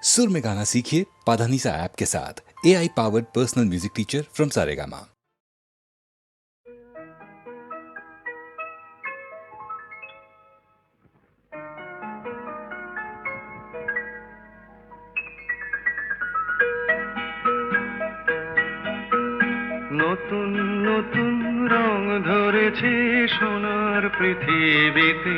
सुर में गाना सीखिए पाधानीसा ऐप के साथ। AI powered personal music teacher from Saregama. নতুন নতুন রং ধরেছে সোনার পৃথিবীতে,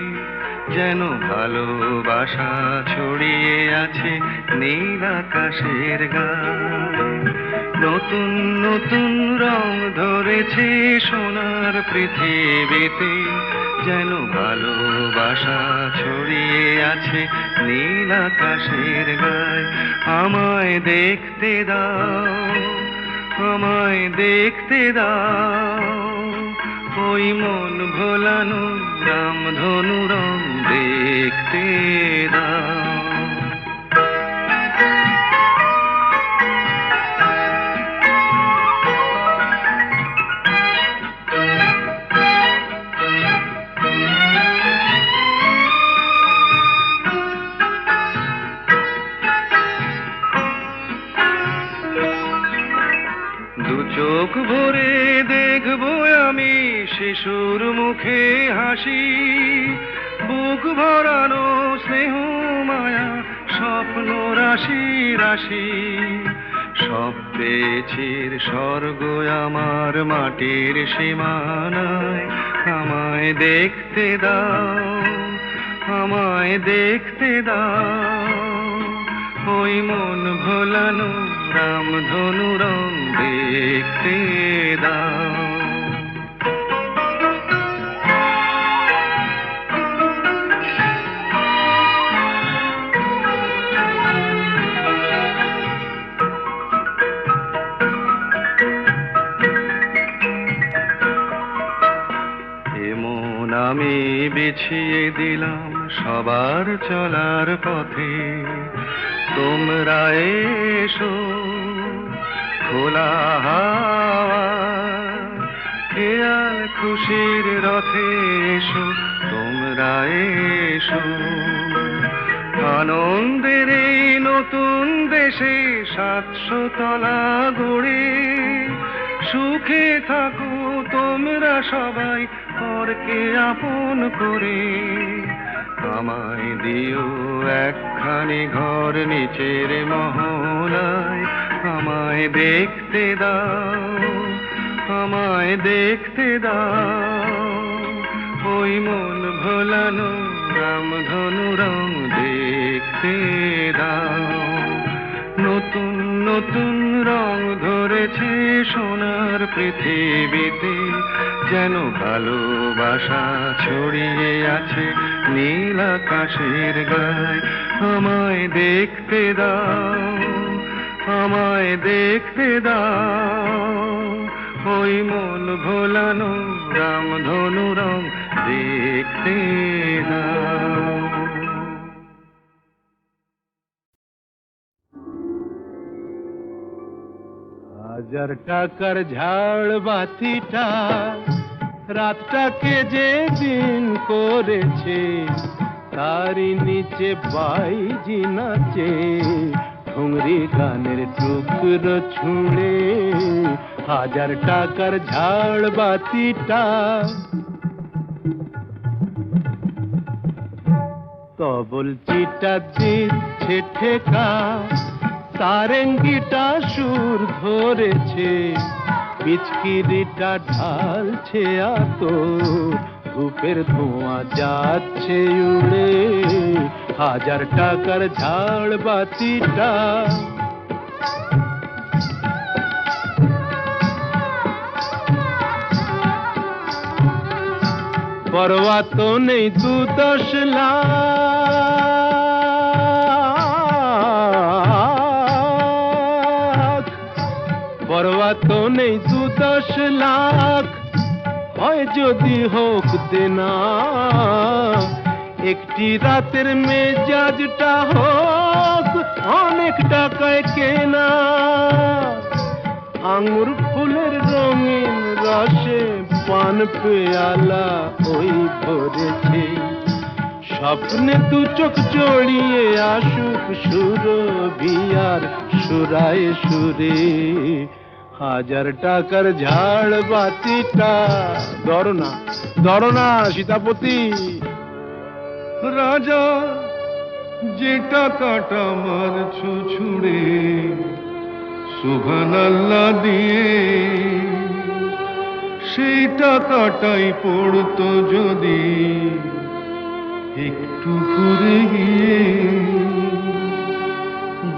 যেন ভালোবাসা ছড়িয়ে আছে নীল আকাশের গায়ে। নতুন নতুন রং ধরেছে সোনার পৃথিবীতে, যেন ভালোবাসা ছড়িয়ে আছে নীল আকাশের গায়ে। আমায় দেখতে দাও, আমায় দেখতে দাও, ওই মন ভোলানো রামধনু রং দেখতে দাও। চোখ ভরে দেখবো আমি শিশুর মুখে হাসি, বুক ভরানো স্নেহ মায়া স্বপ্ন রাশি রাশি। সব পেয়েছির স্বর্গ আমার মাটির সীমানায়। আমায় দেখতে দাও, আমায় দেখতে দাও, ওই মন ভোলানো রামধনু রং দেখতে দাও। এমন আমি বিছিয়ে দিলাম সবার চলার পথে, তোমরা এসো খোলা হাওয়া, খেয়াল খুশির রথে এসো তোমরা এসো। আনন্দের এই নতুন দেশে 700 তলা গড়ে, সুখে থাকো তোমরা সবাই পরকে আপন করে। আমায় দিও একখানি ঘর নিচের মহলায়। আমায় দেখতে দাও, আমায় দেখতে দাও, ওই মন ভোলানো রামধনু রং দেখতে দাও। নতুন নতুন রং ধরেছে সোনার পৃথিবীতে, যেন ভালোবাসা ছড়িয়ে আছে নীল আকাশের গায়ে। আমায় দেখতে দাও, আমায় দেখতে দাও, ওই মন ভোলানো রামধনু রং দেখতে দাও। হাজার টাকার ঝাড় বাতিটা রাতটাকে যে দিন করেছে, তারই নিচে বাইজি নাচে ঠুংরি গানের টুকরো ছুঁড়ে। হাজার টাকার ঝাড় বাতিটা তবল চিটা দিচ্ছে ঠেকা, সারেঙ্গিটা সুর ধরেছে, পিচকিরিটা ঢালছে আতর, ধূপের ধোঁয়া যাচ্ছে উড়ে। হাজার টাকার ঝাড় বাতিটা পরোয়া তো নেই 2-10 লাখ, পরোয়া তো নেই 2-10 লাখ, হয় যদি হোক দেনা। একটি রাতের মেজাজটা হোক অনেক টাকায় কেনা। আঙুর ফুলের রঙিন রসে পান পেয়ালা ওই ভরেছে, স্বপ্নে দু চোখ জড়িয়ে আসুক সুরভি আর সুরায় সুরে, 1000 টাকার ঝাড় বাতিটা ধরো না সীতাপতি। রাজা যে টাকাটা মারছো ছুড়ে সুবহানাল্লাহ দিয়ে, সেই টাকাটাই পড়তো যদি একটু ঘুরে গিয়ে,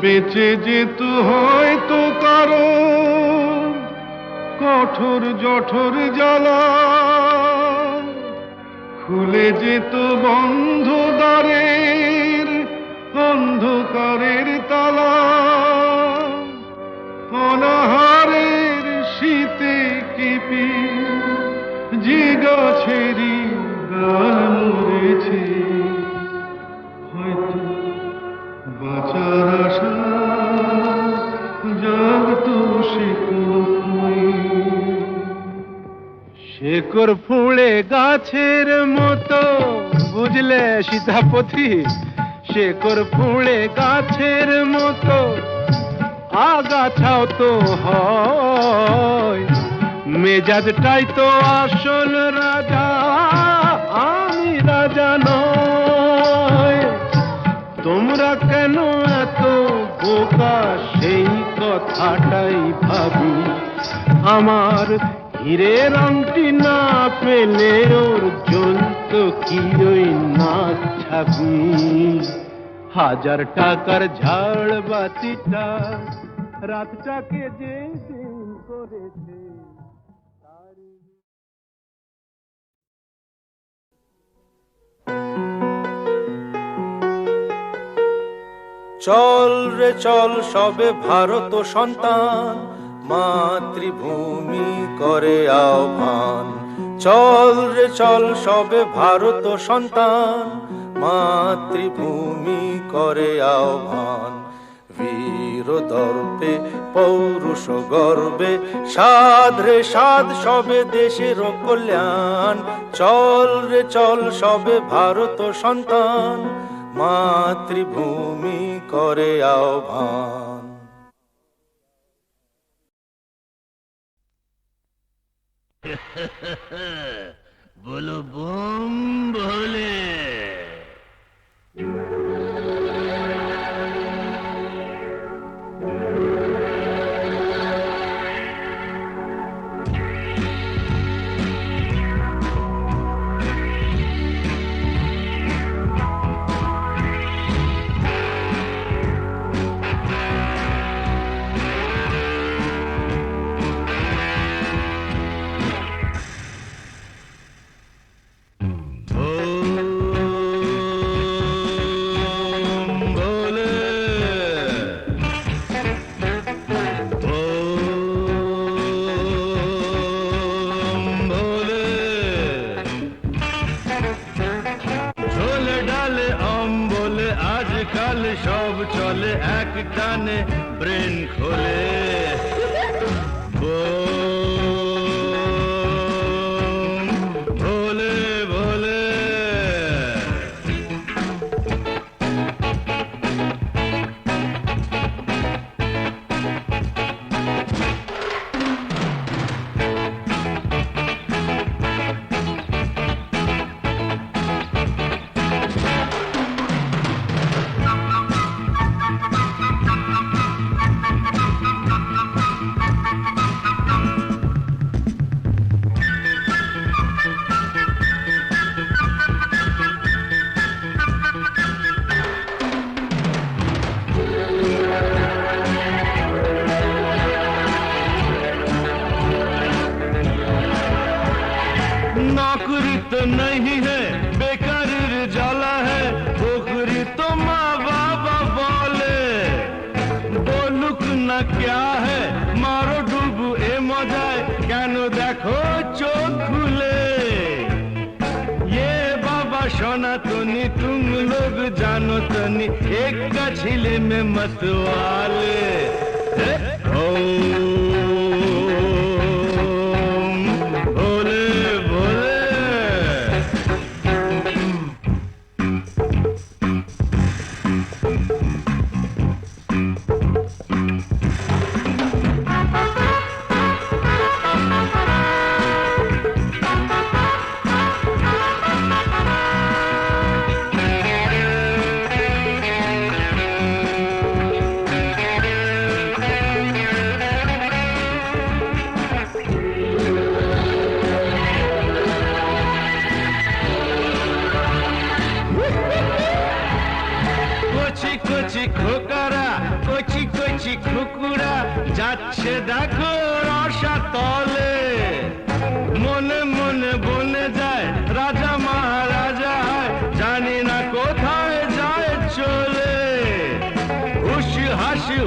বেঁচে যেত হয়তো কারো কঠোর জঠর জ্বালা, খুলে যেত বন্ধ দ্বারের অন্ধকারের তালা, অনাহারের শীতে কেঁপে যে গাছেরই ডাল মরেছে, হয়তো বাঁচার আশা জাগতো সে শেকড় ফুঁড়ে গাছের মতো, বুঝলে সীতাপতি, শেকড় ফুঁড়ে গাছের মতো আগাছাও তো হয়, মেজাজটাই তো আসল রাজা, আমি রাজা নয়। তোমরা কেন এত বোকা সেই কথাটাই ভাবি, আমার হীরের আংটি না পেলে ওর জ্বলত কি ওই নাক ছাবি, 1000 টাকার ঝাড় বাতিটা রাতটাকে যে দিন করেছে। চল রে চল সবে ভারত সন্তান, মাতৃভূমি করে আহ্বান। চল রে চল সবে ভারত সন্তান, মাতৃভূমি করে আহ্বান। বীর দর্পে পৌরুষ গর্বে সাধ রে সাধ সবে দেশের কল্যাণ। চল রে চল সবে ভারত সন্তান, মাতৃভূমি করে আহ্বান। बोलो बम भोले। সব চলে এক টানে ব্রেন খোলে ভোলে ভোলে नौकरी तो नहीं है बेकार जाला है पोखरी तो माँ बाबा बोले बोलुक ना क्या है मारो डूबू ए मजाए কেন দেখো চোখ খুলে ये बाबा सनातनी तुम लोग जानो तनी एक का छिले में मतवाले ओ भोले भोले কচি কচি খুকুরা যাচ্ছে দেখো রসা তলে, মনে মনে বনে যায় রাজা মহারাজা হয়, জানি না কোথায় যায় চলে।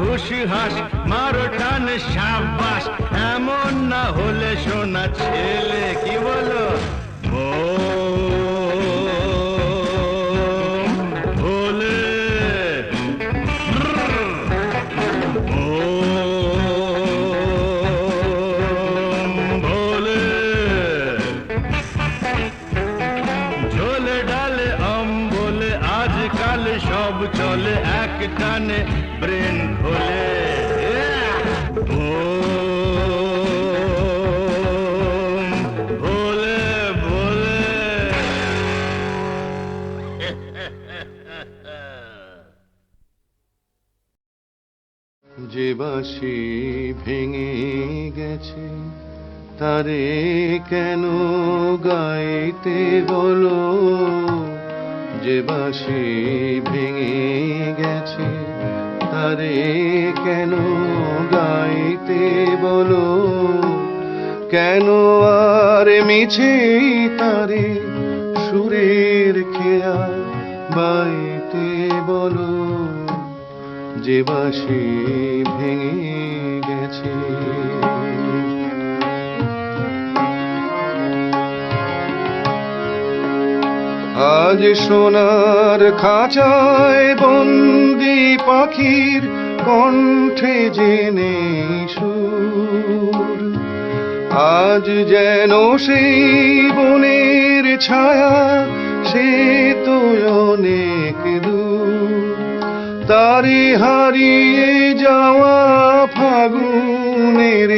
হুশ হাস মারো টান সাবাস, এমন না হলে সোনা ছেলে, কি বলো? ভোলে ভোলে ঝোলে ডালে বলে আজকাল সব চলে এক টানে ব্রেন খোলে। ভোলে ভোলে যে বাঁশি ভেঙে গেছে তারে কেন গাইতে বলো, যে বাঁশি ভেঙে গেছে তারে কেন গাইতে বলো, কেন আর মিছে তারে সুরের খেয়া বাইতে বলো, যে বাঁশি ভেঙে গেছে। আজ সোনার খাঁচায় বন্দি পাখির কণ্ঠে জেনে সুর, আজ যেন সেই বনের ছায়া সে তো অনেক দূর, তারে হারিয়ে যাওয়া ফাগুনের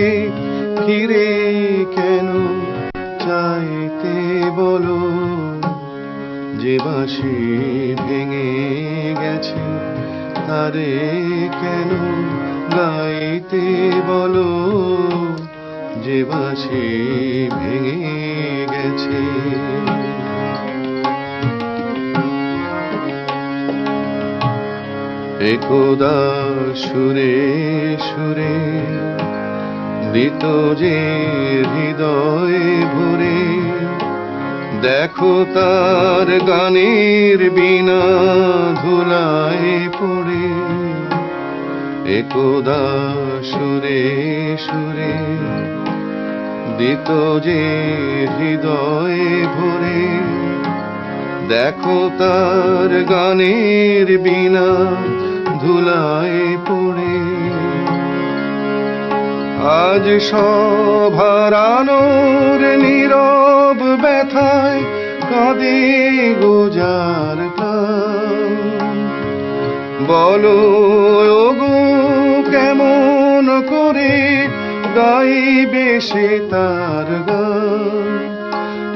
ফিরে কেন চাইতে বলো, যে বাঁশি ভেঙে গেছে তারে কেন গাইতে বলো, যে বাঁশি ভেঙে গেছে। একদা সুরে সুরে দিত যে হৃদয় ভরে, দেখো তার গানের বিনা ধুলায় পড়ে। একদা সুরে সুরে দিত যে হৃদয় ভরে, দেখো তার গানের বিনা ধুলায় পড়ে। আজ সব হারানোর নীরব ব্যথায় কাঁদে গোজার প্রাণ, বলো ওগো কেমন করে গাইবে সে তার গান,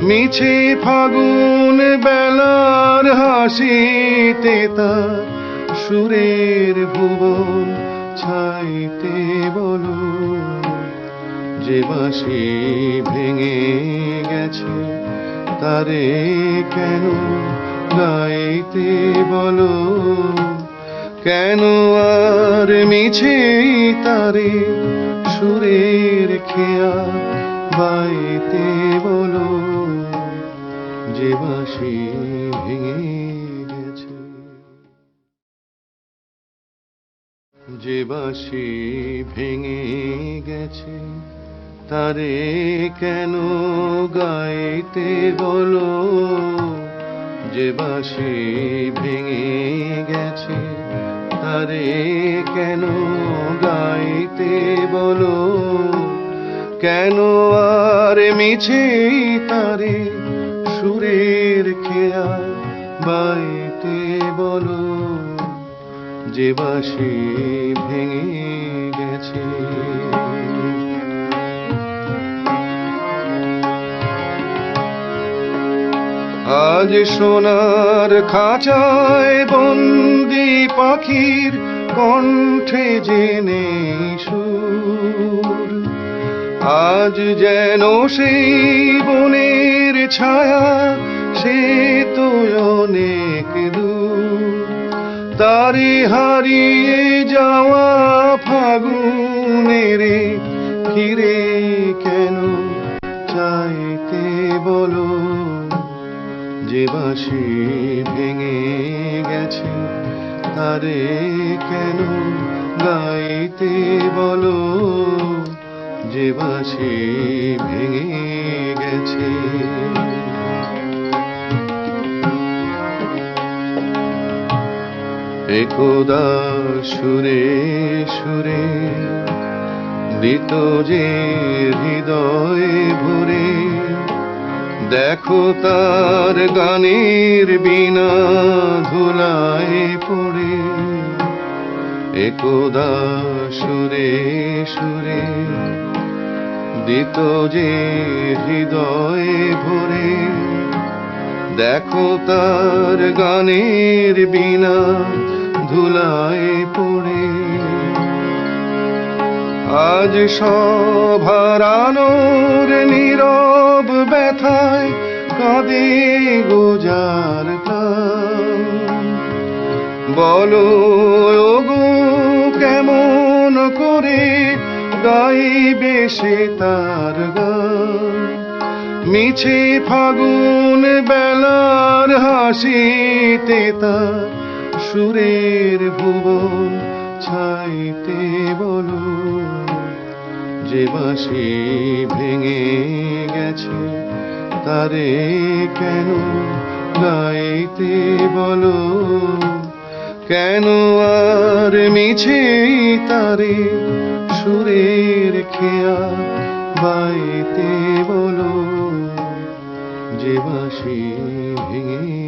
মিছে ফাগুন বেলার হাসিতে তার সুরের ভুবন ছাইতে বলো, যে বাঁশি ভেঙে গেছে তারে কেন গাইতে বলো, কেন আর মিছে তারে সুরের খেয়া বাইতে বলো, যে বাঁশি ভেঙে গেছে। যে বাঁশি ভেঙে গেছে তারে কেন গাইতে বলো, যে বাঁশি ভেঙে গেছে তারে কেন গাইতে বলো, কেন আর মিছে তারে সুরের খেয়া বাইতে বলো, যে বাঁশি ভেঙে গেছে। আজ সোনার খাঁচায় বন্দি পাখির কণ্ঠে জেনে সুর, আজ যেন সেই বনের ছায়া সে তো অনেক দূর, তারে হারিয়ে যাওয়া ফাগুনের ফিরে কেন চাইতে বলো, যে বাঁশি ভেঙে গেছে তারে কেন গাইতে বলো, যে বাঁশি ভেঙে গেছে। একদা সুরে সুরে দিত যে হৃদয় ভরে, দেখো তার গানের বিনা ধুলায় পড়ে। একদা সুরে সুরে দিত যে হৃদয় ভরে, দেখো তার গানের বিনা ধুলায় পড়ে। আজ সব হারানোর নীরব ব্যথায় কাঁদে গোজার প্রাণ। বলো ওগো কেমন করে গাইবে সে তার গান, মিছে ফাগুন বেলার হাসিতে তার সুরের ভুবন ছাইতে বলো, যে বাঁশি ভেঙে গেছে তারে কেন গাইতে বলো, কেন আর মিছে তারে সুরের খেয়া বাইতে বলো, যে বাঁশি ভেঙে